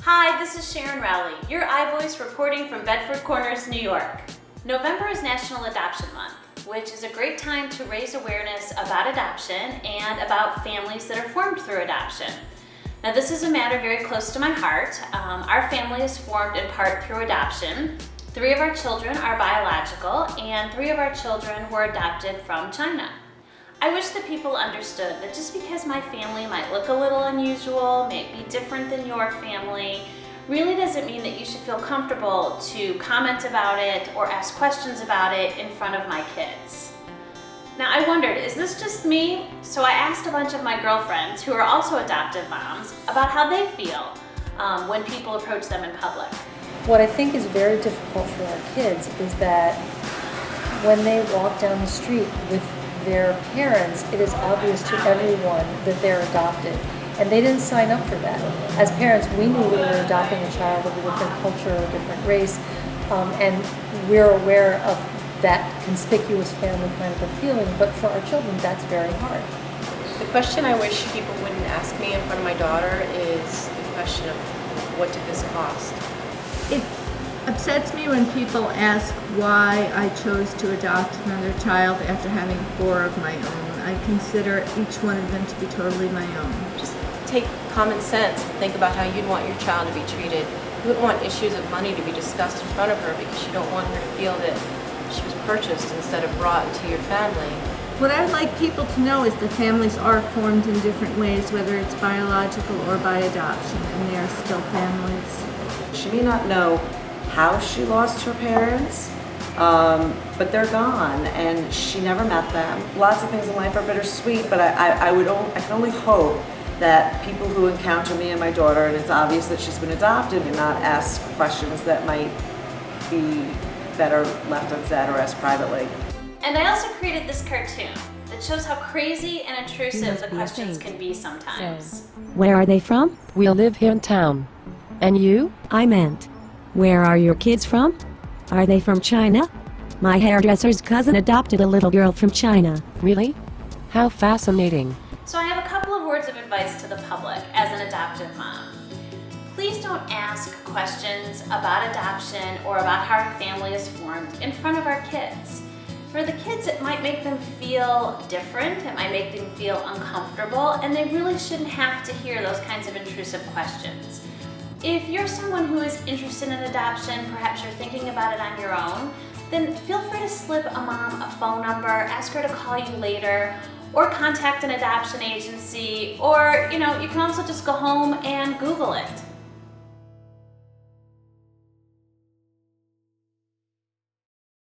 Hi, this is Sharon Rowley, your iVoice reporting from Bedford Corners, New York. November is National Adoption Month, which is a great time to raise awareness about adoption and about families that are formed through adoption. Now, this is a matter very close to my heart. Our family is formed in part through adoption. 3 of our children are biological, and 3 of our children were adopted from China. I wish that people understood that just because my family might look a little unusual, may be different than your family, really doesn't mean that you should feel comfortable to comment about it or ask questions about it in front of my kids. Now, I wondered, is this just me? So I asked a bunch of my girlfriends, who are also adoptive moms, about how they feel when people approach them in public. What I think is very difficult for our kids is that when they walk down the street with their parents, it is obvious to everyone that they're adopted. And they didn't sign up for that. As parents, we knew we were adopting a child of a different culture, a different race, and we're aware of that conspicuous family kind of a feeling, but for our children, that's very hard. The question I wish people wouldn't ask me in front of my daughter is the question of what did this cost? It upsets me when people ask why I chose to adopt another child after having 4 of my own. I consider each one of them to be totally my own. Just take common sense and think about how you'd want your child to be treated. You wouldn't want issues of money to be discussed in front of her because you don't want her to feel that she was purchased instead of brought into your family. What I'd like people to know is that families are formed in different ways, whether it's biological or by adoption, and they are still families. She may not know how she lost her parents, but they're gone, and she never met them. Lots of things in life are bittersweet, but I can only hope that people who encounter me and my daughter, and it's obvious that she's been adopted, do not ask questions that might be better left unsaid or asked privately. And I also created this cartoon that shows how crazy and intrusive the questions can be sometimes. Where are they from? We live here in town. And you? I meant, where are your kids from? Are they from China? My hairdresser's cousin adopted a little girl from China. Really? How fascinating. So I have a couple of words of advice to the public as an adoptive mom. Please don't ask questions about adoption or about how our family is formed in front of our kids. For the kids, it might make them feel different, it might make them feel uncomfortable, and they really shouldn't have to hear those kinds of intrusive questions. If you're someone who is interested in adoption, perhaps you're thinking about it on your own, then feel free to slip a mom a phone number, ask her to call you later, or contact an adoption agency, or you can also just go home and Google it.